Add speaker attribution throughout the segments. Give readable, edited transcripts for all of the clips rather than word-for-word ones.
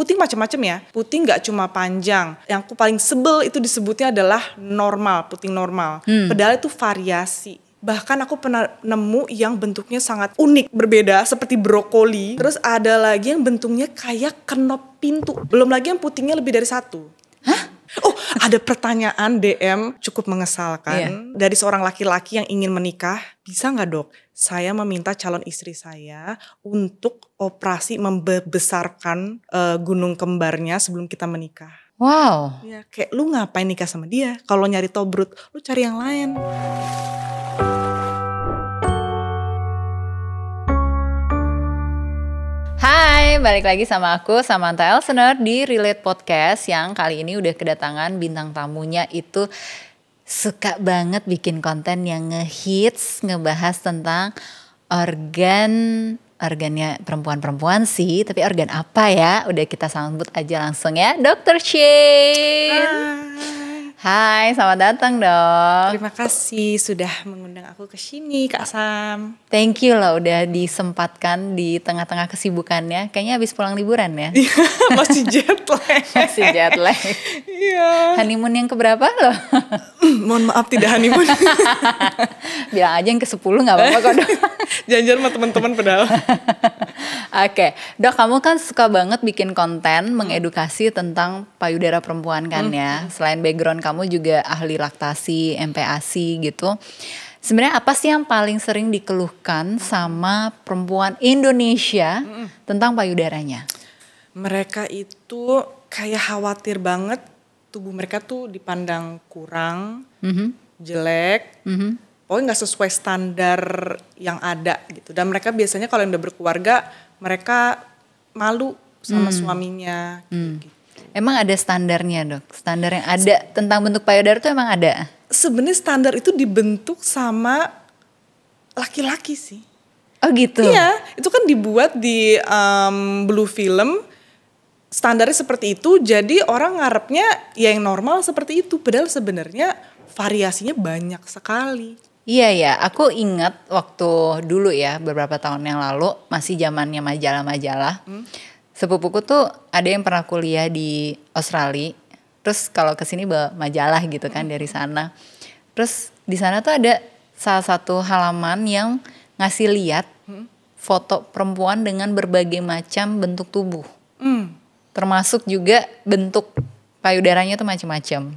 Speaker 1: Puting macam-macam ya. Puting nggak cuma panjang. Yang aku paling sebel itu disebutnya adalah normal, puting normal. Padahal itu variasi. Bahkan aku pernah nemu yang bentuknya sangat unik, berbeda, seperti brokoli. Terus ada lagi yang bentuknya kayak kenop pintu. Belum lagi yang putingnya lebih dari satu. Hah? Oh, ada pertanyaan DM cukup mengesalkan dari seorang laki-laki yang ingin menikah. Bisa nggak dok, saya meminta calon istri saya untuk operasi membesarkan gunung kembarnya sebelum kita menikah.
Speaker 2: Wow.
Speaker 1: Ya, kayak lu ngapain nikah sama dia? Kalau nyari tobrut, lu cari yang lain.
Speaker 2: Hai, balik lagi sama aku, Samantha Elsener di Relate Podcast yang kali ini udah kedatangan bintang tamunya itu suka banget bikin konten yang ngehits, ngebahas tentang organnya perempuan-perempuan sih, tapi organ apa ya? Udah kita sambut aja langsung ya, Dr. Shane. Hai, selamat datang dok.
Speaker 1: Terima kasih sudah mengundang aku ke sini, Kak Sam.
Speaker 2: Thank you loh udah disempatkan di tengah-tengah kesibukannya. Kayaknya habis pulang liburan ya?
Speaker 1: Masih jet lag.
Speaker 2: Masih jet lag.
Speaker 1: Iya.
Speaker 2: Honeymoon yang keberapa loh?
Speaker 1: Mohon maaf tidak honeymoon.
Speaker 2: Bilang aja yang ke-10 gak apa-apa kok dok.
Speaker 1: Janjian sama teman-teman padahal.
Speaker 2: Oke, dok kamu kan suka banget bikin konten mengedukasi tentang payudara perempuan kan ya. Selain background kamu juga ahli laktasi, MPASI gitu. Sebenarnya apa sih yang paling sering dikeluhkan sama perempuan Indonesia tentang payudaranya?
Speaker 1: Mereka itu kayak khawatir banget tubuh mereka tuh dipandang kurang, jelek, pokoknya nggak sesuai standar yang ada gitu. Dan mereka biasanya kalau yang udah berkeluarga, mereka malu sama suaminya. Gitu.
Speaker 2: Emang ada standarnya dok? Standar yang ada tentang bentuk payudara itu emang ada?
Speaker 1: Sebenarnya standar itu dibentuk sama laki-laki sih.
Speaker 2: Oh gitu?
Speaker 1: Iya, itu kan dibuat di Blue Film. Standarnya seperti itu, jadi orang ngarepnya ya yang normal seperti itu. Padahal sebenarnya variasinya banyak sekali.
Speaker 2: Iya ya, aku ingat waktu dulu ya beberapa tahun yang lalu masih zamannya majalah-majalah. Sepupuku tuh ada yang pernah kuliah di Australia. Terus kalau kesini bawa majalah gitu kan dari sana. Terus di sana tuh ada salah satu halaman yang ngasih lihat foto perempuan dengan berbagai macam bentuk tubuh. Termasuk juga bentuk payudaranya tuh macam-macam.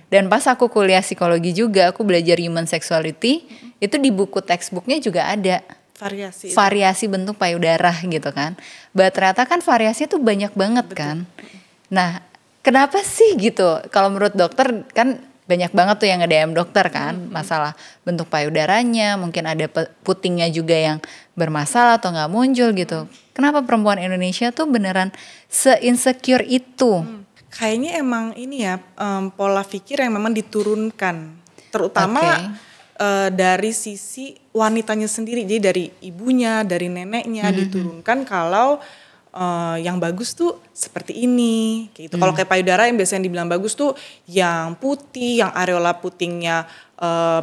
Speaker 2: Dan pas aku kuliah psikologi juga, aku belajar human sexuality, itu di buku textbooknya juga ada variasi bentuk payudara gitu kan. Ternyata kan variasinya tuh banyak banget. Betul. Kan. Nah, kenapa sih gitu? Kalau menurut dokter kan banyak banget tuh yang nge-DM dokter kan, masalah bentuk payudaranya, mungkin ada putingnya juga yang bermasalah atau nggak muncul gitu. Kenapa perempuan Indonesia tuh beneran se-insecure itu?
Speaker 1: Kayaknya emang ini ya pola pikir yang memang diturunkan, terutama dari sisi wanitanya sendiri. Jadi dari ibunya, dari neneknya diturunkan kalau yang bagus tuh seperti ini. Gitu. Kalau kayak payudara yang biasanya dibilang bagus tuh yang putih, yang areola putingnya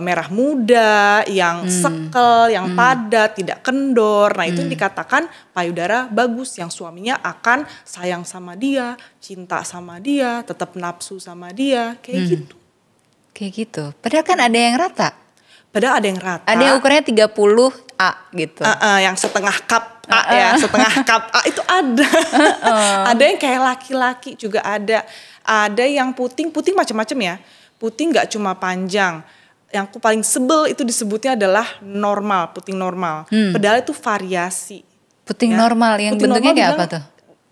Speaker 1: merah muda, yang sekel, yang padat, tidak kendor. Nah itu dikatakan payudara bagus, yang suaminya akan sayang sama dia, cinta sama dia, tetap nafsu sama dia, kayak gitu.
Speaker 2: Kayak gitu. Padahal kan ada yang rata.
Speaker 1: Padahal ada yang rata.
Speaker 2: Ada yang ukurannya 30A gitu.
Speaker 1: Yang setengah cup A ya, setengah cup A itu ada. Ada yang kayak laki-laki juga ada. Ada yang puting macam-macam ya. Puting nggak cuma panjang. Yang aku paling sebel itu disebutnya adalah normal, puting normal. Padahal itu variasi.
Speaker 2: Puting normal yang puting bentuknya kayak apa tuh?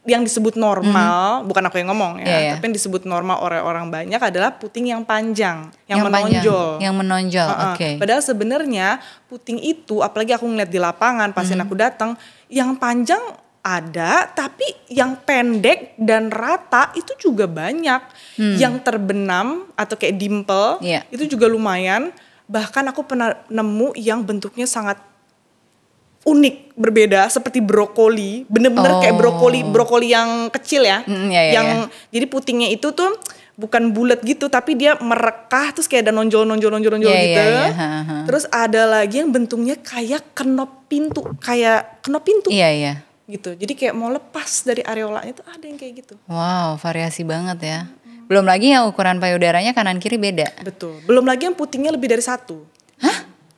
Speaker 1: Yang disebut normal, bukan aku yang ngomong ya, tapi yang disebut normal oleh orang banyak adalah puting yang panjang, yang menonjol.
Speaker 2: Yang menonjol, oke.
Speaker 1: Padahal sebenarnya puting itu, apalagi aku ngeliat di lapangan, pasien aku datang, yang panjang ada, tapi yang pendek dan rata itu juga banyak. Yang terbenam atau kayak dimple, itu juga lumayan. Bahkan aku pernah nemu yang bentuknya sangat unik, berbeda, seperti brokoli, bener-bener kayak brokoli yang kecil ya, jadi putingnya itu tuh bukan bulat gitu, tapi dia merekah terus kayak ada nonjol gitu. Terus ada lagi yang bentuknya kayak kenop pintu, gitu. Jadi kayak mau lepas dari areolanya itu ada yang kayak gitu.
Speaker 2: Wow, variasi banget ya. Belum lagi yang ukuran payudaranya kanan kiri beda.
Speaker 1: Betul. Belum lagi yang putingnya lebih dari 1.
Speaker 2: Hah?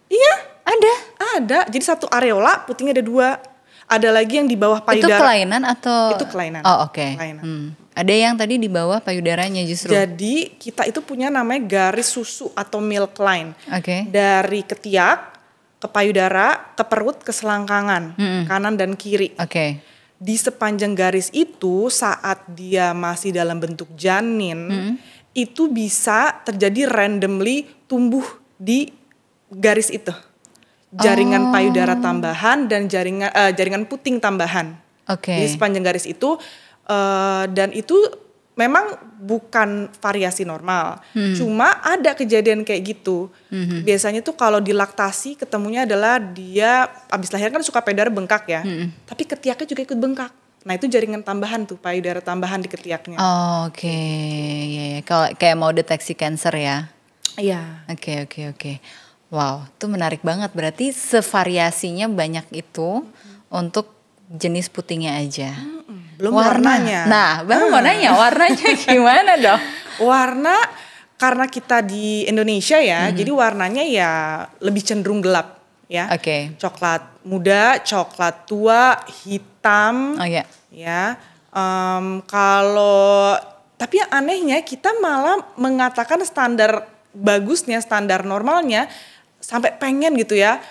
Speaker 1: Iya.
Speaker 2: Ada?
Speaker 1: Ada. Jadi 1 areola, putingnya ada 2. Ada lagi yang di bawah payudara.
Speaker 2: Itu kelainan atau?
Speaker 1: Itu kelainan.
Speaker 2: Oh oke.
Speaker 1: Kelainan.
Speaker 2: Ada yang tadi di bawah payudaranya justru.
Speaker 1: Jadi kita itu punya namanya garis susu atau milk line.
Speaker 2: Oke.
Speaker 1: Dari ketiak ke payudara, ke perut, ke selangkangan, kanan dan kiri.
Speaker 2: Oke.
Speaker 1: Di sepanjang garis itu saat dia masih dalam bentuk janin, itu bisa terjadi randomly tumbuh di garis itu. Jaringan payudara tambahan dan jaringan puting tambahan.
Speaker 2: Oke.
Speaker 1: Di sepanjang garis itu dan itu memang bukan variasi normal. Cuma ada kejadian kayak gitu. Biasanya tuh kalau di laktasi ketemunya adalah dia abis lahir kan suka payudara bengkak ya. Tapi ketiaknya juga ikut bengkak. Nah itu jaringan tambahan tuh, payudara tambahan di ketiaknya.
Speaker 2: Oke. Ya. Kalau kayak mau deteksi kanker ya.
Speaker 1: Iya.
Speaker 2: Oke. Wow, itu menarik banget. Berarti sevariasinya banyak itu untuk jenis putingnya aja.
Speaker 1: Belum warnanya.
Speaker 2: Nah, baru mau nanya warnanya gimana dong?
Speaker 1: Warna karena kita di Indonesia ya, jadi warnanya ya lebih cenderung gelap ya.
Speaker 2: Oke.
Speaker 1: Coklat muda, coklat tua, hitam.
Speaker 2: Oh ya.
Speaker 1: Ya. Kalau tapi yang anehnya kita malah mengatakan standar bagusnya, standar normalnya sampai pengen gitu ya.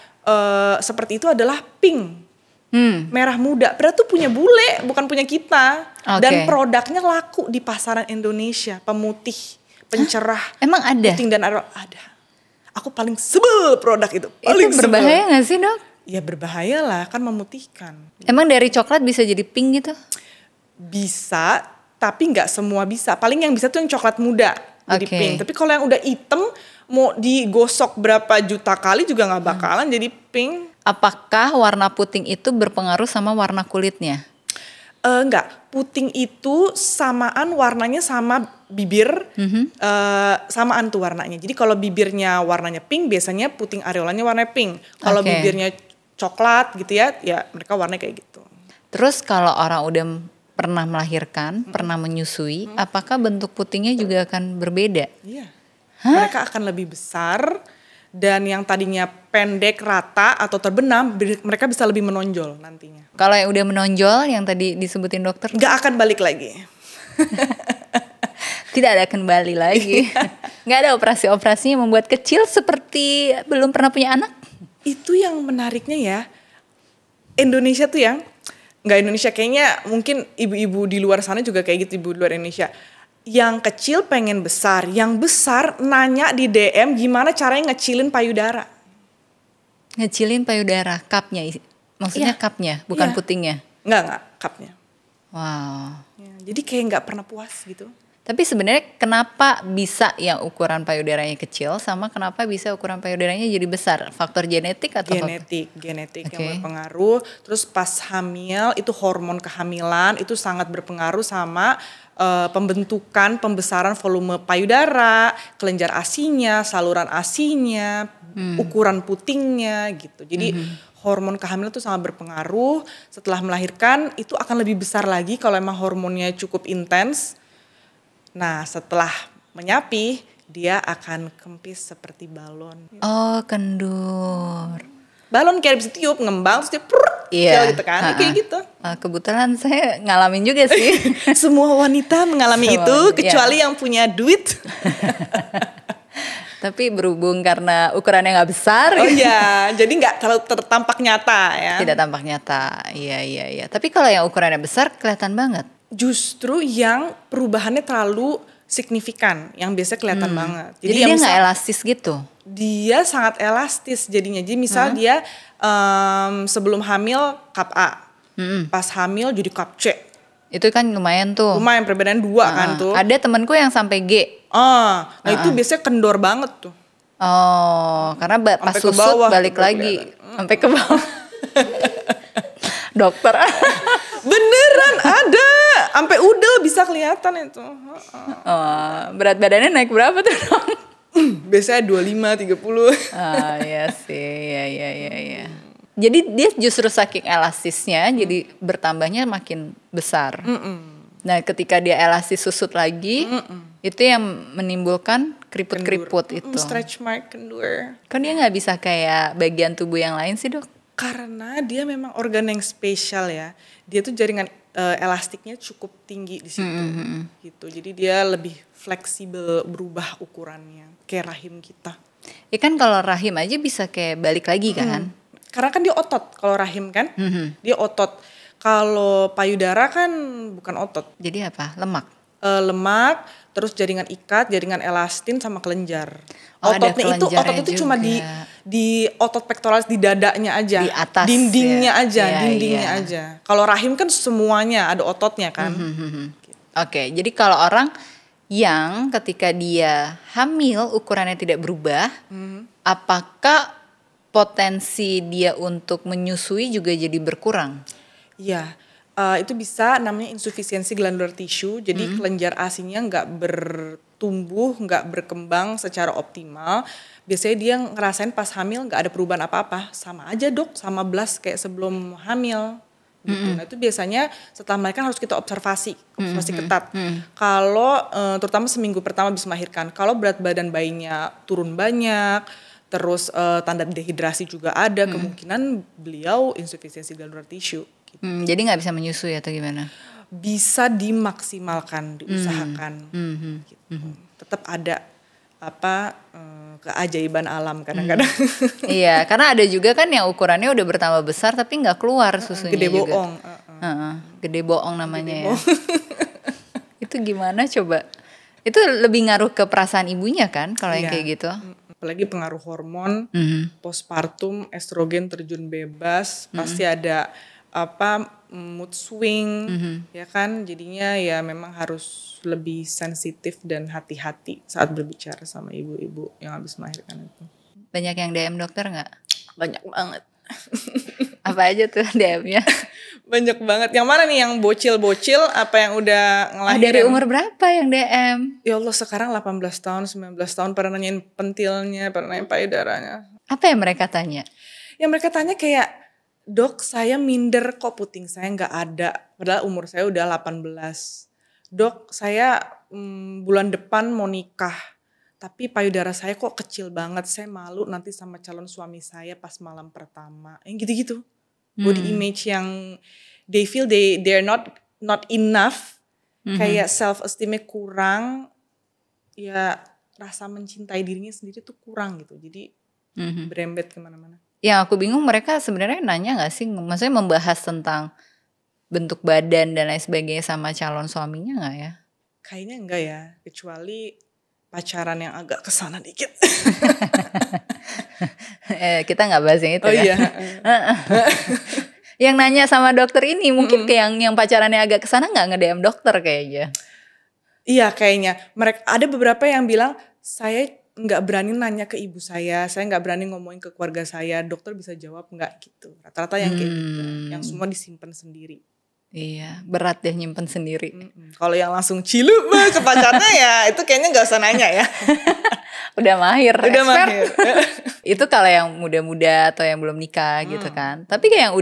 Speaker 1: Seperti itu adalah pink. Merah muda, padahal tuh punya bule, bukan punya kita. Dan produknya laku di pasaran Indonesia, pemutih, pencerah.
Speaker 2: Emang ada?
Speaker 1: Puting dan ada. Aku paling sebel produk itu.
Speaker 2: Itu berbahaya gak sih dok?
Speaker 1: Ya berbahaya lah, kan memutihkan.
Speaker 2: Emang dari coklat bisa jadi pink gitu?
Speaker 1: Bisa, tapi nggak semua bisa. Paling yang bisa tuh yang coklat muda, jadi pink. Tapi kalau yang udah hitam, mau digosok berapa juta kali juga nggak bakalan jadi pink.
Speaker 2: Apakah warna puting itu berpengaruh sama warna kulitnya?
Speaker 1: Enggak, puting itu samaan warnanya sama bibir, samaan tuh warnanya. Jadi kalau bibirnya warnanya pink, biasanya puting areolanya warnanya pink. Kalau bibirnya coklat gitu ya mereka warnanya kayak gitu.
Speaker 2: Terus kalau orang udah pernah melahirkan, pernah menyusui, apakah bentuk putingnya juga akan berbeda?
Speaker 1: Iya, mereka akan lebih besar. Dan yang tadinya pendek, rata, atau terbenam, mereka bisa lebih menonjol nantinya.
Speaker 2: Kalau yang udah menonjol, yang tadi disebutin dokter?
Speaker 1: Nggak akan balik lagi.
Speaker 2: Tidak ada kembali lagi. Nggak ada operasi-operasi yang membuat kecil seperti belum pernah punya anak?
Speaker 1: Itu yang menariknya ya. Indonesia tuh yang, nggak Indonesia, kayaknya mungkin ibu-ibu di luar sana juga kayak gitu, ibu di luar Indonesia. Yang kecil pengen besar, yang besar nanya di DM gimana caranya ngecilin payudara.
Speaker 2: Ngecilin payudara, cupnya, maksudnya cupnya, bukan putingnya?
Speaker 1: Enggak, cupnya.
Speaker 2: Wow.
Speaker 1: Ya, jadi kayak nggak pernah puas gitu.
Speaker 2: Tapi sebenarnya kenapa bisa yang ukuran payudaranya kecil sama kenapa bisa ukuran payudaranya jadi besar? Faktor genetik atau
Speaker 1: genetik yang berpengaruh. Terus pas hamil itu hormon kehamilan itu sangat berpengaruh sama pembesaran volume payudara, kelenjar asinya, saluran asinya, ukuran putingnya gitu. Jadi hormon kehamilan itu sangat berpengaruh. Setelah melahirkan itu akan lebih besar lagi kalau emang hormonnya cukup intens. Nah setelah menyapih dia akan kempis seperti balon.
Speaker 2: Oh kendur.
Speaker 1: Balon kayak bisa tiup, ngembang terus dia gitu kan, kayak gitu.
Speaker 2: Kebetulan saya ngalamin juga sih.
Speaker 1: Semua wanita mengalami itu kecuali yang punya duit.
Speaker 2: Tapi berhubung karena ukurannya nggak besar.
Speaker 1: Oh iya, jadi nggak terlalu tampak nyata ya.
Speaker 2: Tidak tampak nyata, iya. Tapi kalau yang ukurannya besar kelihatan banget.
Speaker 1: Justru yang perubahannya terlalu signifikan, yang biasa kelihatan banget.
Speaker 2: Jadi dia nggak elastis gitu?
Speaker 1: Dia sangat elastis jadinya. Jadi misal dia sebelum hamil cup A, pas hamil jadi cup C.
Speaker 2: Itu kan lumayan tuh.
Speaker 1: Lumayan, perbedaan 2 kan tuh.
Speaker 2: Ada temanku yang sampai G.
Speaker 1: Nah itu biasanya kendor banget tuh.
Speaker 2: Oh, karena pas susut balik lagi. Sampai ke bawah. Dokter.
Speaker 1: Beneran ada. Sampai udel bisa kelihatan itu.
Speaker 2: Berat badannya naik berapa tuh dong?
Speaker 1: Biasanya 25, 30.
Speaker 2: Iya sih, iya. Jadi dia justru saking elastisnya jadi bertambahnya makin besar. Nah ketika dia elastis susut lagi, itu yang menimbulkan keriput-keriput itu.
Speaker 1: Stretch mark, kendur.
Speaker 2: Kan dia nggak bisa kayak bagian tubuh yang lain sih dok?
Speaker 1: Karena dia memang organ yang spesial ya. Dia tuh jaringan elastiknya cukup tinggi di situ. Gitu. Jadi dia lebih fleksibel berubah ukurannya. Kayak rahim kita.
Speaker 2: Ya kan kalau rahim aja bisa kayak balik lagi kan?
Speaker 1: Karena kan dia otot, kalau rahim kan, dia otot. Kalau payudara kan bukan otot.
Speaker 2: Jadi apa? Lemak?
Speaker 1: Lemak, terus jaringan ikat, jaringan elastin sama kelenjar.
Speaker 2: Oh,
Speaker 1: Ototnya itu, otot itu cuma di otot pektoralis di dadanya aja,
Speaker 2: di atas,
Speaker 1: dindingnya
Speaker 2: ya?
Speaker 1: aja, dindingnya aja. Kalau rahim kan semuanya ada ototnya kan.
Speaker 2: Oke, jadi kalau orang yang ketika dia hamil ukurannya tidak berubah, apakah potensi dia untuk menyusui juga jadi berkurang?
Speaker 1: Iya, itu bisa namanya insufisiensi glandular tissue. Jadi kelenjar ASI-nya nggak bertumbuh, nggak berkembang secara optimal. Biasanya dia ngerasain pas hamil nggak ada perubahan apa-apa. Sama aja dok, sama blast kayak sebelum hamil. Gitu. Nah itu biasanya setelah melahirkan harus kita observasi ketat. Kalau terutama seminggu pertama habis melahirkan, kalau berat badan bayinya turun banyak, terus tanda dehidrasi juga ada, kemungkinan beliau insufisiensi glandular tissue. Gitu.
Speaker 2: Jadi nggak bisa menyusui atau gimana?
Speaker 1: Bisa dimaksimalkan, diusahakan. Gitu. Tetap ada keajaiban alam kadang-kadang.
Speaker 2: Iya, karena ada juga kan yang ukurannya udah bertambah besar tapi nggak keluar susunya
Speaker 1: gede
Speaker 2: juga.
Speaker 1: Bohong.
Speaker 2: Gede bohong namanya ya. Itu gimana coba? Itu lebih ngaruh ke perasaan ibunya kan kalau yang kayak gitu?
Speaker 1: Apalagi pengaruh hormon, postpartum, estrogen terjun bebas, pasti ada mood swing, ya kan, jadinya ya memang harus lebih sensitif dan hati-hati saat berbicara sama ibu-ibu yang habis melahirkan itu.
Speaker 2: Banyak yang DM dokter nggak?
Speaker 1: Banyak banget.
Speaker 2: Apa aja tuh DM-nya?
Speaker 1: Banyak banget. Yang mana nih, yang bocil-bocil apa yang udah ngelahirin?
Speaker 2: Dari umur berapa yang DM?
Speaker 1: Ya Allah, sekarang 18 tahun, 19 tahun pada nanyain pentilnya, pada nanyain payudaranya.
Speaker 2: Apa yang mereka tanya?
Speaker 1: Yang mereka tanya kayak, dok saya minder kok puting saya nggak ada. Padahal umur saya udah 18. Dok saya bulan depan mau nikah. Tapi payudara saya kok kecil banget. Saya malu nanti sama calon suami saya pas malam pertama. Yang gitu-gitu. Body image yang they feel they're not enough. Kayak self esteemnya kurang. Ya rasa mencintai dirinya sendiri tuh kurang gitu. Jadi berembet kemana-mana.
Speaker 2: Yang aku bingung mereka sebenarnya nanya gak sih? Maksudnya membahas tentang bentuk badan dan lain sebagainya sama calon suaminya gak ya?
Speaker 1: Kayaknya enggak ya. Kecuali pacaran yang agak kesana dikit.
Speaker 2: Kita gak bahas yang itu
Speaker 1: ya? Iya.
Speaker 2: Yang nanya sama dokter ini mungkin kayak yang pacarannya agak kesana gak nge-DM dokter kayaknya.
Speaker 1: Iya kayaknya. Mereka ada beberapa yang bilang, saya nggak berani nanya ke ibu saya nggak berani ngomongin ke keluarga saya, dokter bisa jawab nggak gitu. Rata-rata yang kayak gitu, yang semua disimpan sendiri.
Speaker 2: Iya, berat deh nyimpen sendiri.
Speaker 1: Kalau yang langsung cilu ke pacarnya ya itu kayaknya nggak usah nanya ya.
Speaker 2: Udah mahir.
Speaker 1: Udah mahir.
Speaker 2: Itu kalau yang muda-muda atau yang belum nikah gitu kan. Tapi kayak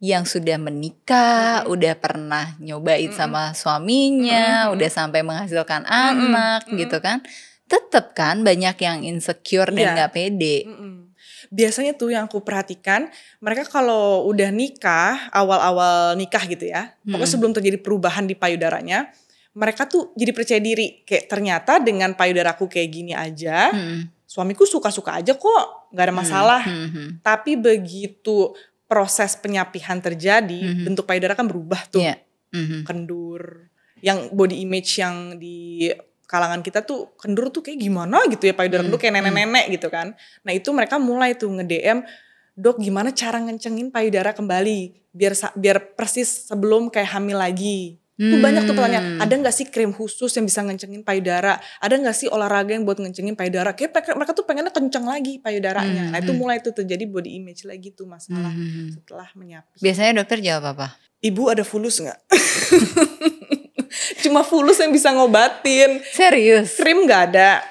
Speaker 2: yang sudah menikah, udah pernah nyobain sama suaminya, udah sampai menghasilkan anak gitu kan. Tetep kan banyak yang insecure dan gak pede.
Speaker 1: Biasanya tuh yang aku perhatikan, mereka kalau udah nikah, awal-awal nikah gitu ya, pokoknya sebelum terjadi perubahan di payudaranya, mereka tuh jadi percaya diri. Kayak ternyata dengan payudaraku kayak gini aja, suamiku suka-suka aja kok, gak ada masalah. Tapi begitu proses penyapihan terjadi, bentuk payudara kan berubah tuh. Kendur, yang body image yang di kalangan kita tuh kendur tuh kayak gimana gitu ya, payudara kendur kayak nenek-nenek gitu kan. Nah itu mereka mulai tuh nge-DM, dok gimana cara ngencengin payudara kembali biar persis sebelum kayak hamil lagi. Tuh banyak tuh pertanyaan, ada gak sih krim khusus yang bisa ngencengin payudara, ada gak sih olahraga yang buat ngencengin payudara. Kayak mereka tuh pengennya kenceng lagi payudaranya. Nah itu mulai tuh terjadi body image lagi tuh masalah setelah menyapi.
Speaker 2: Biasanya dokter jawab apa?
Speaker 1: Ibu ada fulus gak? Cuma fulus yang bisa ngobatin.
Speaker 2: Serius?
Speaker 1: Krim gak ada.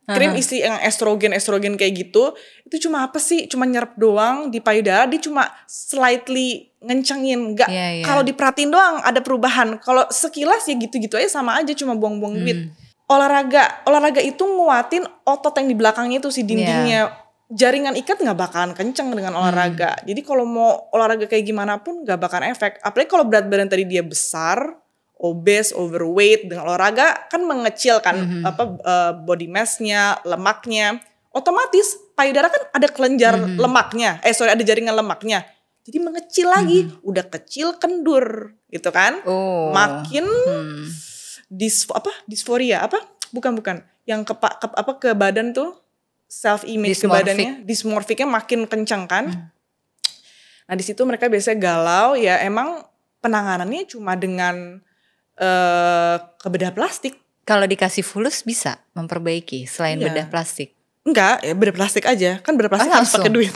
Speaker 1: Krim isi yang estrogen kayak gitu, itu cuma apa sih? Cuma nyerap doang di payudara, dia cuma slightly ngencengin. Nggak, kalau diperhatiin doang ada perubahan. Kalau sekilas ya gitu-gitu aja, sama aja, cuma buang-buang duit. Olahraga itu nguatin otot yang di belakangnya itu, si dindingnya. Jaringan ikat nggak bakalan kenceng dengan olahraga. Jadi kalau mau olahraga kayak gimana pun nggak bakalan efek. Apalagi kalau berat badan tadi dia besar, obes, overweight, dengan olahraga kan mengecil kan body mass-nya, lemaknya. Otomatis payudara kan ada kelenjar lemaknya. Ada jaringan lemaknya. Jadi mengecil lagi. Udah kecil kendur gitu kan. Makin disforia apa? Bukan. Yang ke badan tuh, self image ke badannya, dysmorphicnya makin kencang kan. Nah di situ mereka biasanya galau, ya emang penanganannya cuma dengan ke bedah plastik.
Speaker 2: Kalau dikasih fulus bisa memperbaiki selain bedah plastik?
Speaker 1: Enggak, ya bedah plastik aja. Kan bedah plastik harus pakai duit.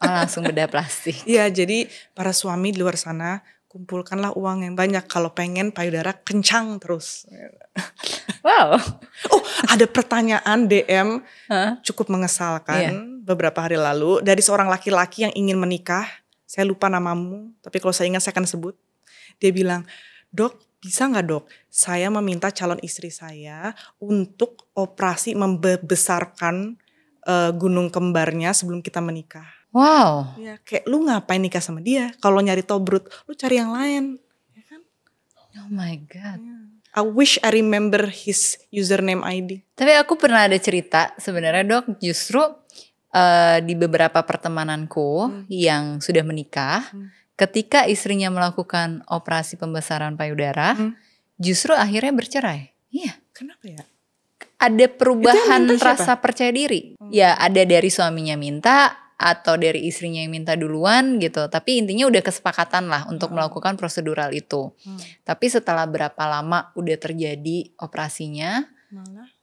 Speaker 2: Langsung bedah plastik.
Speaker 1: Iya, jadi para suami di luar sana, kumpulkanlah uang yang banyak kalau pengen payudara kencang terus.
Speaker 2: Wow.
Speaker 1: Oh, ada pertanyaan DM cukup mengesalkan beberapa hari lalu dari seorang laki-laki yang ingin menikah. Saya lupa namamu, tapi kalau saya ingat saya akan sebut. Dia bilang, "Dok, bisa nggak dok? Saya meminta calon istri saya untuk operasi membesarkan gunung kembarnya sebelum kita menikah."
Speaker 2: Wow.
Speaker 1: Ya, kayak lu ngapain nikah sama dia? Kalau nyari tobrut, lu cari yang lain. Ya kan?
Speaker 2: Oh my God.
Speaker 1: I wish I remember his username ID.
Speaker 2: Tapi aku pernah ada cerita sebenarnya dok, justru di beberapa pertemananku yang sudah menikah, ketika istrinya melakukan operasi pembesaran payudara, justru akhirnya bercerai. Iya.
Speaker 1: Kenapa ya?
Speaker 2: Ada perubahan rasa percaya diri. Ya ada dari suaminya minta, atau dari istrinya yang minta duluan gitu. Tapi intinya udah kesepakatan lah untuk melakukan prosedural itu. Tapi setelah berapa lama udah terjadi operasinya,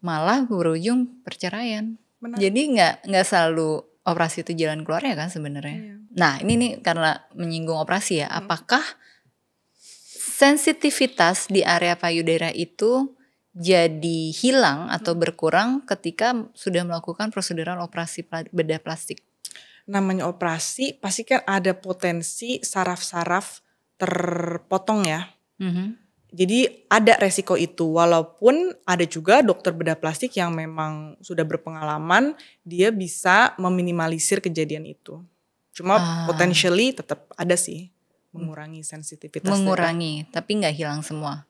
Speaker 2: malah berujung perceraian. Jadi nggak selalu operasi itu jalan keluarnya kan sebenarnya. Nah ini nih karena menyinggung operasi ya. Apakah sensitivitas di area payudara itu jadi hilang atau berkurang ketika sudah melakukan prosedural operasi bedah plastik?
Speaker 1: Namanya operasi pasti kan ada potensi saraf-saraf terpotong ya. Jadi ada resiko itu, walaupun ada juga dokter bedah plastik yang memang sudah berpengalaman, dia bisa meminimalisir kejadian itu. Cuma potentially tetap ada sih, mengurangi sensitivitas.
Speaker 2: Mengurangi, tapi nggak hilang semua.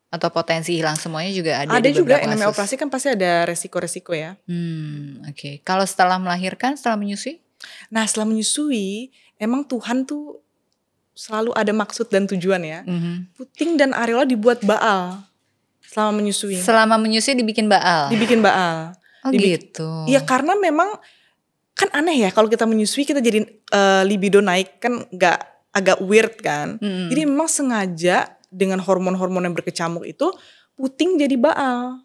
Speaker 2: Atau potensi hilang semuanya juga ada.
Speaker 1: Ada juga yang namanya operasi kan pasti ada resiko-resiko ya.
Speaker 2: Oke. Kalau setelah melahirkan, setelah menyusui?
Speaker 1: Nah setelah menyusui, emang Tuhan tuh selalu ada maksud dan tujuan ya. Puting dan areola dibuat baal selama menyusui.
Speaker 2: Selama menyusui dibikin baal?
Speaker 1: Dibikin baal.
Speaker 2: Gitu.
Speaker 1: Iya karena memang kan aneh ya kalau kita menyusui kita jadi libido naik kan agak weird kan. Jadi memang sengaja dengan hormon-hormon yang berkecamuk itu puting jadi baal.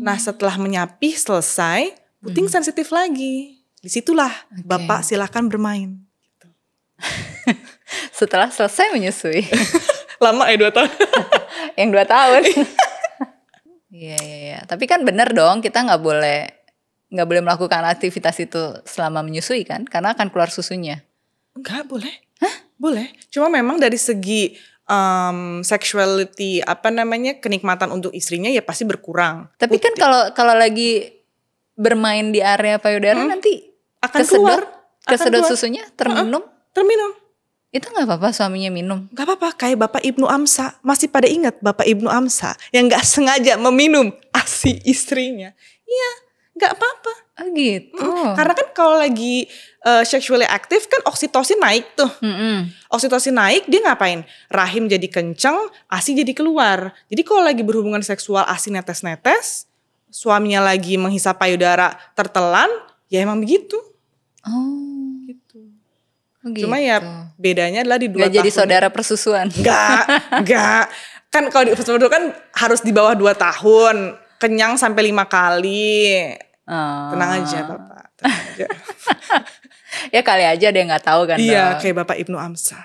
Speaker 1: Nah setelah menyapih selesai, puting sensitif lagi. Disitulah Bapak silakan bermain. Gitu.
Speaker 2: Setelah selesai menyusui.
Speaker 1: Lama ya 2 tahun.
Speaker 2: Yang 2 tahun. Iya. Tapi kan benar dong, kita nggak boleh melakukan aktivitas itu selama menyusui kan, karena akan keluar susunya.
Speaker 1: Enggak boleh. Hah? Boleh. Cuma memang dari segi sexuality kenikmatan untuk istrinya ya pasti berkurang.
Speaker 2: Tapi kan kalau lagi bermain di area payudara nanti
Speaker 1: akan kesedot
Speaker 2: susunya terminum.
Speaker 1: Terminum.
Speaker 2: Itu nggak apa-apa suaminya minum?
Speaker 1: Nggak apa-apa, kayak Bapak Ibnu Amsa. Masih pada ingat Bapak Ibnu Amsa yang nggak sengaja meminum ASI istrinya? Iya, nggak apa-apa.
Speaker 2: Oh gitu.
Speaker 1: Karena kan kalau lagi sexually aktif kan oksitosin naik tuh. Oksitosin naik dia ngapain? Rahim jadi kenceng, ASI jadi keluar. Jadi kalau lagi berhubungan seksual ASI netes-netes, suaminya lagi menghisap payudara tertelan, ya emang begitu. Gitu. Cuma ya bedanya adalah di 2 tahun.
Speaker 2: Gak jadi saudara persusuan.
Speaker 1: Enggak. Kan kalau di persusuan kan harus di bawah 2 tahun. Kenyang sampai 5 kali. Tenang aja Bapak. Tenang aja.
Speaker 2: Ya kali aja dia gak tahu kan.
Speaker 1: Iya kayak Bapak Ibnu Amsa.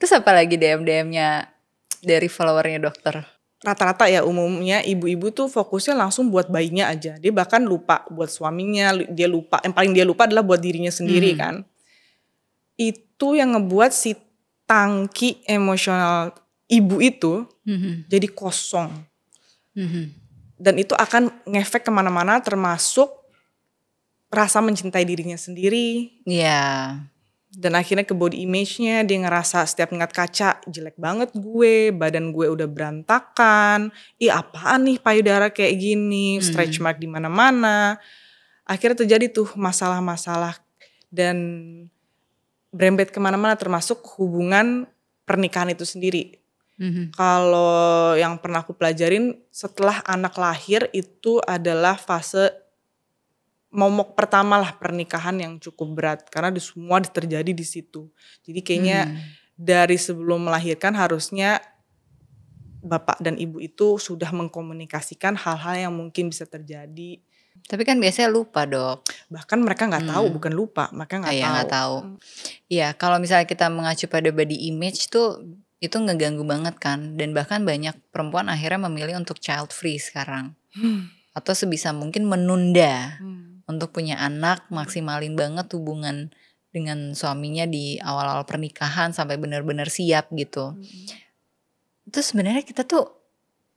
Speaker 2: Terus apa lagi DM-nya dari followernya dokter?
Speaker 1: rata-rata ya umumnya ibu-ibu tuh fokusnya langsung buat bayinya aja. Dia bahkan lupa buat suaminya, dia lupa, yang paling dia lupa adalah buat dirinya sendiri kan. Itu yang ngebuat si tangki emosional ibu itu jadi kosong. Dan itu akan ngefek kemana-mana termasuk rasa mencintai dirinya sendiri.
Speaker 2: Iya.
Speaker 1: Dan akhirnya ke body image-nya dia ngerasa setiap ngeliat kaca jelek banget gue, badan gue udah berantakan. Ih apaan nih payudara kayak gini, stretch mark di mana-mana. Akhirnya terjadi tuh masalah-masalah dan berembet kemana-mana termasuk hubungan pernikahan itu sendiri. Kalau yang pernah aku pelajarin setelah anak lahir itu adalah fase momok pertama lah pernikahan yang cukup berat karena semua terjadi di situ. Jadi kayaknya dari sebelum melahirkan harusnya bapak dan ibu itu sudah mengkomunikasikan hal-hal yang mungkin bisa terjadi.
Speaker 2: Tapi kan biasanya lupa dok.
Speaker 1: Bahkan mereka nggak tahu, bukan lupa, mereka nggak tahu.
Speaker 2: Iya, kalau misalnya kita mengacu pada body image tuh itu ngeganggu banget kan. Dan bahkan banyak perempuan akhirnya memilih untuk child free sekarang. Atau sebisa mungkin menunda untuk punya anak, maksimalin banget hubungan dengan suaminya di awal-awal pernikahan sampai benar-benar siap gitu. Terus sebenarnya kita tuh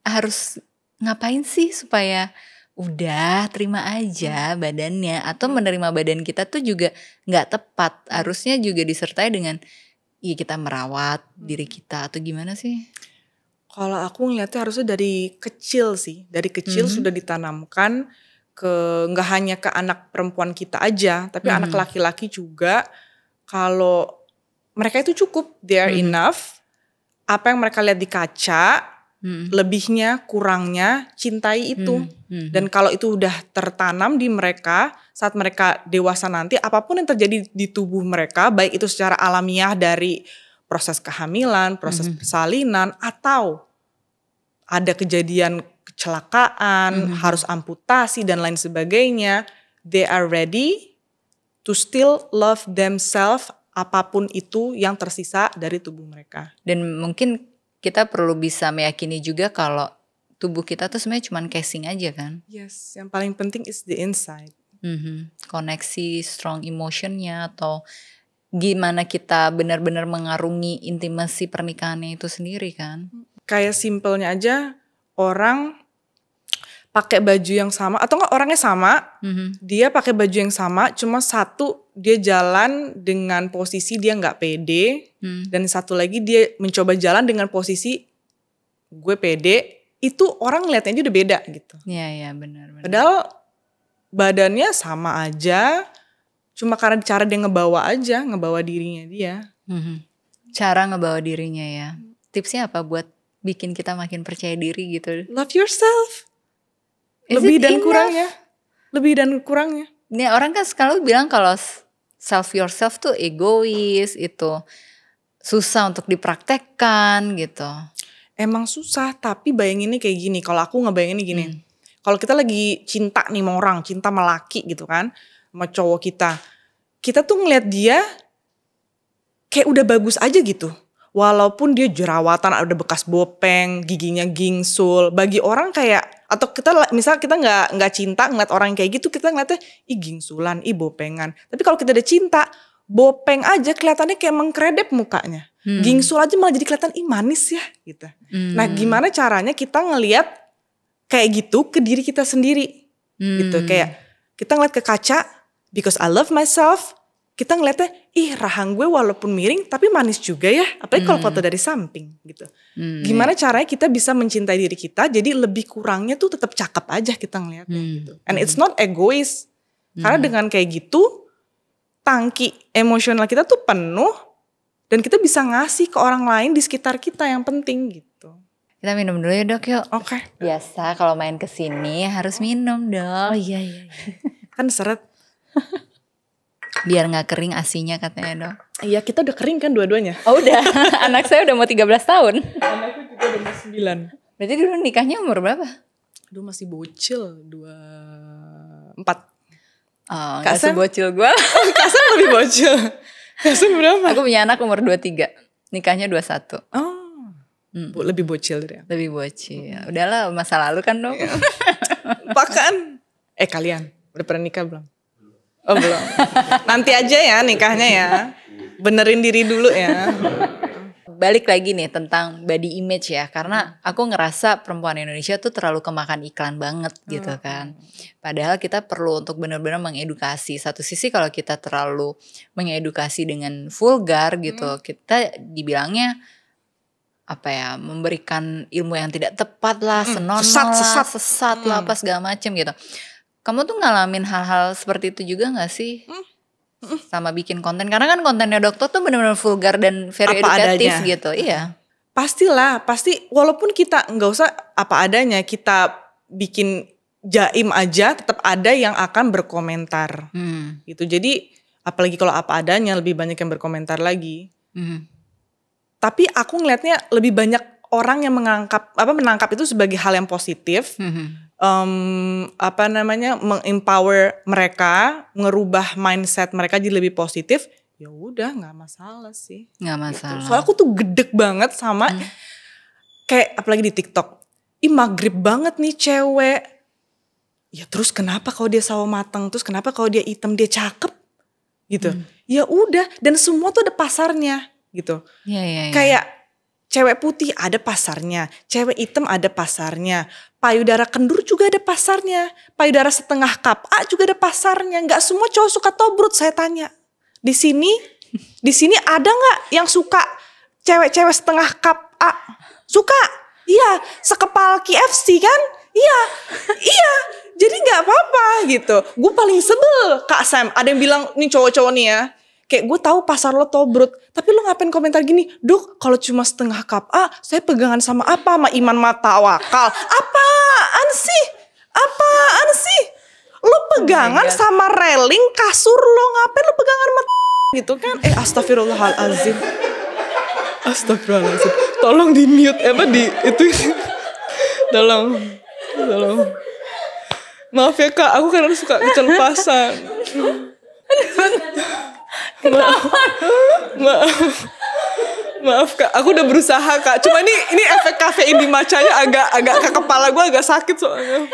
Speaker 2: harus ngapain sih supaya udah terima aja badannya, atau menerima badan kita tuh juga nggak tepat, harusnya juga disertai dengan ya kita merawat diri kita atau gimana sih?
Speaker 1: Kalau aku ngeliatnya harusnya dari kecil sih, dari kecil sudah ditanamkan ke nggak hanya ke anak perempuan kita aja, tapi anak laki-laki juga. Kalau mereka itu cukup, they are enough. Apa yang mereka lihat di kaca, lebihnya, kurangnya, cintai itu. Dan kalau itu udah tertanam di mereka, saat mereka dewasa nanti, apapun yang terjadi di tubuh mereka, baik itu secara alamiah dari proses kehamilan, proses persalinan, atau ada kejadian kecelakaan, harus amputasi dan lain sebagainya, they are ready to still love themselves apapun itu yang tersisa dari tubuh mereka.
Speaker 2: Dan mungkin kita perlu bisa meyakini juga kalau tubuh kita tuh sebenarnya cuma casing aja kan.
Speaker 1: Yes, yang paling penting is the inside.
Speaker 2: Koneksi, strong emotionnya, atau gimana kita benar-benar mengarungi intimasi pernikahannya itu sendiri kan.
Speaker 1: Kayak simpelnya aja, orang pakai baju yang sama atau enggak orangnya sama, dia pakai baju yang sama, cuma satu dia jalan dengan posisi dia nggak pede, dan satu lagi dia mencoba jalan dengan posisi gue pede, itu orang ngeliatnya aja udah beda gitu.
Speaker 2: Iya benar.
Speaker 1: Padahal badannya sama aja, cuma karena cara dia ngebawa dirinya dia.
Speaker 2: Cara ngebawa dirinya ya. Tipsnya apa buat bikin kita makin percaya diri gitu?
Speaker 1: Love yourself. Lebih dan kurangnya.
Speaker 2: Nih orang kan selalu bilang kalau self yourself tuh egois, itu susah untuk dipraktekkan gitu.
Speaker 1: Emang susah, tapi bayanginnya kayak gini. Kalau aku ngebayanginnya gini. Kalau kita lagi cinta nih sama orang, cinta sama laki gitu kan, sama cowok kita tuh ngeliat dia kayak udah bagus aja gitu. Walaupun dia jerawatan, ada bekas bopeng, giginya gingsul, bagi orang kayak, atau kita misal kita nggak cinta ngeliat orang kayak gitu, kita ngeliatnya ih gingsulan, ih bopengan. Tapi kalau kita udah cinta, bopeng aja kelihatannya kayak mengkredep mukanya, gingsul aja malah jadi kelihatan ih manis ya gitu. Nah gimana caranya kita ngeliat kayak gitu ke diri kita sendiri gitu, kayak kita ngeliat ke kaca, because I love myself. Kita ngeliatnya, ih rahang gue walaupun miring tapi manis juga ya. Apalagi kalau foto dari samping gitu. Gimana caranya kita bisa mencintai diri kita, jadi lebih kurangnya tuh tetap cakep aja kita ngeliatnya gitu. And it's not egois. Karena dengan kayak gitu, tangki emosional kita tuh penuh. Dan kita bisa ngasih ke orang lain di sekitar kita yang penting gitu.
Speaker 2: Kita minum dulu ya dok yuk.
Speaker 1: Oke.
Speaker 2: Biasa kalau main kesini harus minum dok.
Speaker 1: Oh iya. Kan seret.
Speaker 2: Biar gak kering asinya katanya dok.
Speaker 1: Iya kita udah kering kan dua-duanya.
Speaker 2: Oh udah. Anak saya udah mau 13 tahun.
Speaker 1: Anakku juga udah mau 9.
Speaker 2: Berarti dulu nikahnya umur berapa?
Speaker 1: Dulu masih bocil, 24.
Speaker 2: Oh gak sebocil gue.
Speaker 1: Kak Sam lebih bocil. Kak Sam berapa?
Speaker 2: Aku punya anak umur 23. Nikahnya 21.
Speaker 1: Oh Lebih bocil dari aku.
Speaker 2: Lebih bocil. Udahlah masa lalu kan dong.
Speaker 1: Bahkan kalian udah pernah nikah belum? Oh belum. Nanti aja ya nikahnya ya. Benerin diri dulu ya.
Speaker 2: Balik lagi nih tentang body image ya, karena aku ngerasa perempuan Indonesia tuh terlalu kemakan iklan banget gitu kan. Padahal kita perlu untuk benar-benar mengedukasi. Satu sisi kalau kita terlalu mengedukasi dengan vulgar gitu, kita dibilangnya apa ya, memberikan ilmu yang tidak tepat lah, senonoh lah, sesat lah, apa segala macem gitu. Kamu tuh ngalamin hal-hal seperti itu juga gak sih? Sama bikin konten, karena kan kontennya dokter tuh benar-benar vulgar dan very edukatif gitu. Iya.
Speaker 1: Pastilah, pasti walaupun kita nggak usah apa adanya, kita bikin jaim aja tetap ada yang akan berkomentar. Gitu. Jadi apalagi kalau apa adanya lebih banyak yang berkomentar lagi. Tapi aku ngelihatnya lebih banyak orang yang menangkap itu sebagai hal yang positif. Mengempower mereka, ngerubah mindset mereka jadi lebih positif. Ya udah, nggak masalah sih.
Speaker 2: Nggak masalah.
Speaker 1: Gitu. Soalnya aku tuh gedek banget sama kayak apalagi di TikTok. Maghrib banget nih cewek. Ya terus kenapa kalau dia sawo mateng, terus kenapa kalau dia hitam dia cakep gitu. Ya udah, dan semua tuh ada pasarnya gitu.
Speaker 2: Iya.
Speaker 1: Kayak cewek putih ada pasarnya, cewek hitam ada pasarnya, payudara kendur juga ada pasarnya, payudara setengah cup A juga ada pasarnya. Nggak semua cowok suka tobrut. Saya tanya, di sini ada nggak yang suka cewek-cewek setengah cup A? Suka? Iya, sekepal KFC kan? Iya. Jadi nggak apa-apa gitu. Gue paling sebel Kak Sam. Ada yang bilang nih cowok-cowok nih ya. Kayak gue tahu pasar lo tobrut, tapi lo ngapain komentar gini? Dok, kalau cuma setengah cup A, saya pegangan sama apa? Sama iman mata wakal. Apaan sih? Lo pegangan sama railing kasur lo, ngapain lo pegangan sama gitu kan? Astagfirullahalazim. Tolong di mute itu. Tolong. Maaf ya Kak, aku kan suka kecelepasan. Maaf Kak, aku udah berusaha Kak. Cuma ini efek kafein di macanya agak ke kepala gue agak sakit soalnya.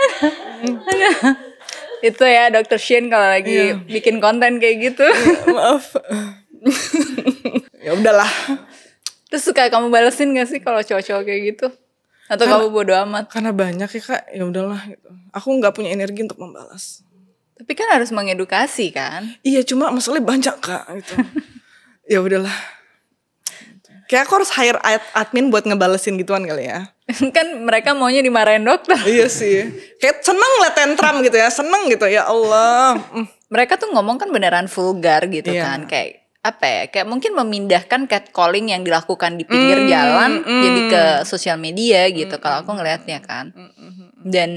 Speaker 2: Itu ya Dr. Shane kalau lagi bikin konten kayak gitu.
Speaker 1: Maaf. Ya udahlah.
Speaker 2: Terus suka kamu balesin gak sih kalau cowok-cowok kayak gitu? Atau kamu bodo amat?
Speaker 1: Karena banyak ya Kak, ya udahlah gitu. Aku nggak punya energi untuk membalas.
Speaker 2: Tapi kan harus mengedukasi kan?
Speaker 1: Iya, cuma masalahnya banyak Kak gitu. Ya udahlah. Kayak aku harus hire admin buat ngebalesin gituan kali ya.
Speaker 2: Kan mereka maunya dimarahin dokter.
Speaker 1: Iya sih. Kayak seneng liat tantrum gitu ya. Seneng gitu ya Allah.
Speaker 2: Mereka tuh ngomong kan beneran vulgar gitu kan. Kayak apa ya? Kayak mungkin memindahkan catcalling yang dilakukan di pinggir jalan jadi ke sosial media gitu. Kalau aku ngelihatnya kan. Dan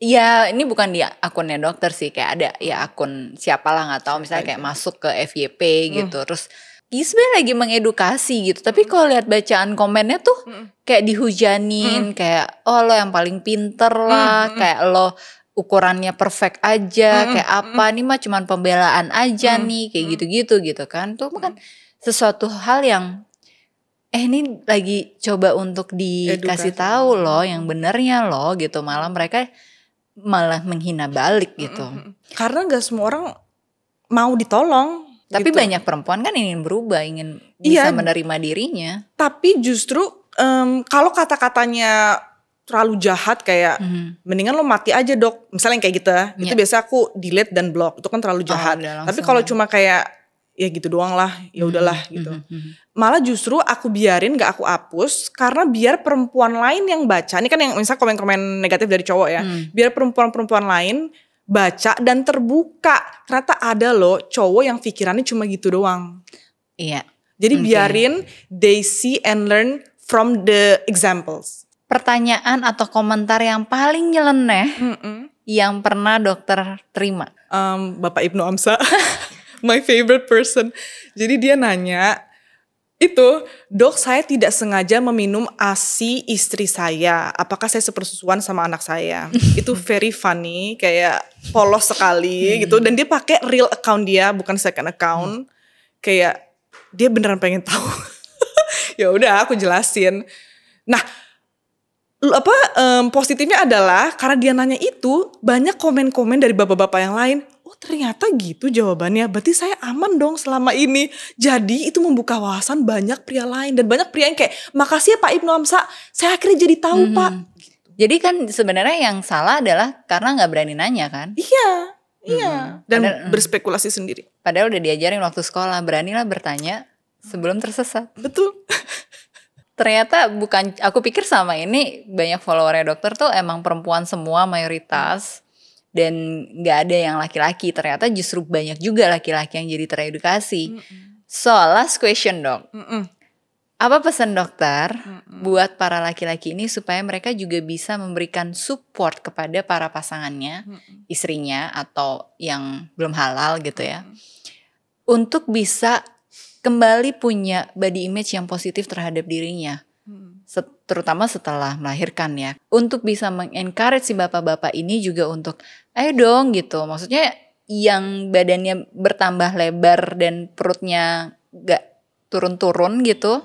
Speaker 2: ya ini bukan di akunnya dokter sih. Kayak ada ya akun siapalah gak tahu. Misalnya kayak masuk ke FYP gitu. Terus ya sebenarnya lagi mengedukasi gitu. Tapi kalau lihat bacaan komennya tuh kayak dihujanin. Kayak lo yang paling pinter lah. Kayak lo ukurannya perfect aja. Kayak apa nih mah cuman pembelaan aja nih. Kayak gitu-gitu gitu kan. Tuh kan sesuatu hal yang ini lagi coba untuk dikasih tahu loh yang benernya loh gitu. Malah mereka malah menghina balik gitu.
Speaker 1: Karena gak semua orang mau ditolong.
Speaker 2: Tapi
Speaker 1: gitu.
Speaker 2: Banyak perempuan kan ingin berubah, ingin bisa menerima dirinya.
Speaker 1: Tapi justru kalau kata-katanya terlalu jahat kayak mendingan lo mati aja dok. Misalnya kayak gitu ya. Itu biasa aku delete dan block. Itu kan terlalu jahat. Tapi kalau cuma kayak ya gitu doang lah, ya udahlah gitu. Malah justru aku biarin, gak aku hapus karena biar perempuan lain yang baca. Ini kan yang misalnya komen-komen negatif dari cowok ya. Biar perempuan-perempuan lain baca dan terbuka. Ternyata ada loh cowok yang pikirannya cuma gitu doang.
Speaker 2: Iya.
Speaker 1: Jadi biarin they see and learn from the examples.
Speaker 2: Pertanyaan atau komentar yang paling nyeleneh yang pernah dokter terima?
Speaker 1: Bapak Ibnu Amsa, my favorite person. Jadi dia nanya, dok saya tidak sengaja meminum ASI istri saya. Apakah saya sepersusuan sama anak saya? Itu very funny, kayak polos sekali gitu. Dan dia pakai real account dia, bukan second account. Kayak dia beneran pengen tahu. Ya udah aku jelasin. Nah, positifnya adalah karena dia nanya itu, banyak komen-komen dari bapak-bapak yang lain. Oh ternyata gitu jawabannya, berarti saya aman dong selama ini. Jadi itu membuka wawasan banyak pria lain. Dan banyak pria yang kayak, makasih ya Pak Ibnu Hamzah, saya akhirnya jadi tahu Pak. Gitu.
Speaker 2: Jadi kan sebenarnya yang salah adalah karena gak berani nanya kan?
Speaker 1: Iya. Dan berspekulasi sendiri.
Speaker 2: Padahal udah diajarin waktu sekolah, beranilah bertanya sebelum tersesat.
Speaker 1: Betul.
Speaker 2: Ternyata bukan, aku pikir sama ini banyak followernya dokter tuh emang perempuan semua mayoritas. Dan gak ada yang laki-laki. Ternyata justru banyak juga laki-laki yang jadi teredukasi. So last question dok. Apa pesan dokter buat para laki-laki ini supaya mereka juga bisa memberikan support kepada para pasangannya, istrinya atau yang belum halal gitu ya. Untuk bisa kembali punya body image yang positif terhadap dirinya. Terutama setelah melahirkan ya. Untuk bisa mengencourage si bapak-bapak ini juga untuk ayo dong gitu. Maksudnya yang badannya bertambah lebar dan perutnya gak turun-turun gitu.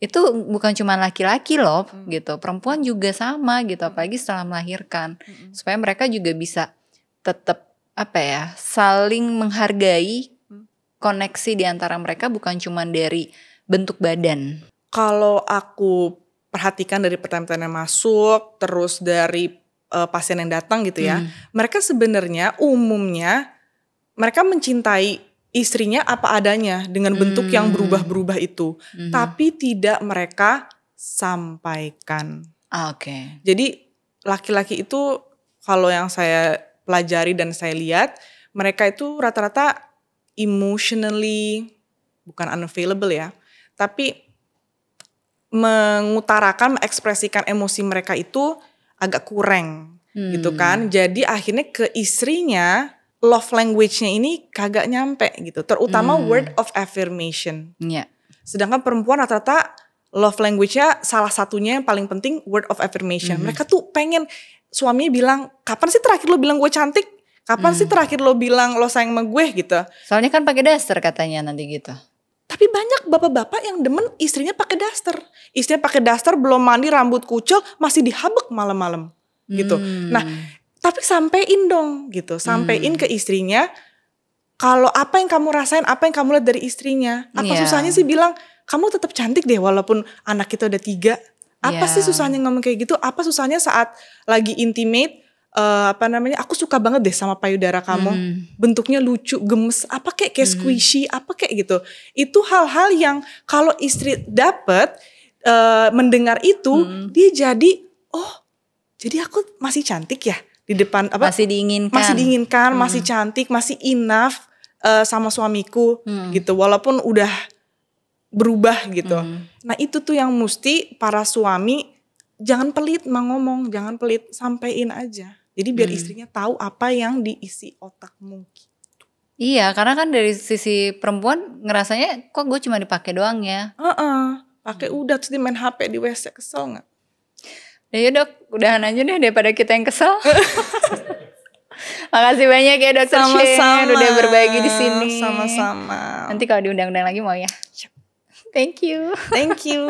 Speaker 2: Itu bukan cuma laki-laki loh gitu. Perempuan juga sama gitu. Apalagi setelah melahirkan. Supaya mereka juga bisa tetap saling menghargai koneksi di antara mereka bukan cuma dari bentuk badan.
Speaker 1: Kalau aku perhatikan dari pertanyaan-pertanyaan yang masuk, terus dari pasien yang datang gitu ya, mereka sebenarnya umumnya mereka mencintai istrinya apa adanya dengan bentuk yang berubah-berubah itu, tapi tidak mereka sampaikan.
Speaker 2: Oke.
Speaker 1: Jadi laki-laki itu kalau yang saya pelajari dan saya lihat, mereka itu rata-rata emotionally bukan unavailable ya, tapi mengutarakan, mengekspresikan emosi mereka itu agak kurang gitu kan. Jadi akhirnya ke istrinya love language-nya ini kagak nyampe gitu. Terutama word of affirmation. Sedangkan perempuan rata-rata love language-nya salah satunya yang paling penting word of affirmation. Mereka tuh pengen suaminya bilang, kapan sih terakhir lo bilang gue cantik? Kapan sih terakhir lo bilang lo sayang sama gue gitu?
Speaker 2: Soalnya kan pakai daster katanya nanti gitu.
Speaker 1: Tapi banyak bapak-bapak yang demen istrinya pakai daster. Istrinya pakai daster, belum mandi, rambut kucel, masih dihabek malam-malam gitu. Nah, tapi sampein dong gitu. Sampein ke istrinya kalau apa yang kamu rasain, apa yang kamu lihat dari istrinya. Apa susahnya sih bilang, kamu tetap cantik deh walaupun anak kita udah 3. Apa sih susahnya ngomong kayak gitu? Apa susahnya saat lagi intimate, aku suka banget deh sama payudara kamu, bentuknya lucu, gemes, apa kayak squishy, apa kayak gitu. Itu hal-hal yang kalau istri dapet mendengar itu, dia jadi, oh jadi aku masih cantik ya di depan,
Speaker 2: masih diinginkan,
Speaker 1: masih cantik, masih enough sama suamiku gitu, walaupun udah berubah gitu. Nah itu tuh yang mesti para suami jangan pelit ngomong, jangan pelit, sampein aja. Jadi biar istrinya tahu apa yang diisi otakmu.
Speaker 2: Iya, karena kan dari sisi perempuan ngerasanya kok gue cuma dipakai doang ya.
Speaker 1: Pakai udah terus dia main HP di WC, kesel nggak?
Speaker 2: Ya dok, udahan aja deh daripada kita yang kesel. Makasih banyak ya dokter Shane udah berbagi di sini.
Speaker 1: Sama-sama.
Speaker 2: Nanti kalau diundang-undang lagi mau ya. Thank you.
Speaker 1: Thank you.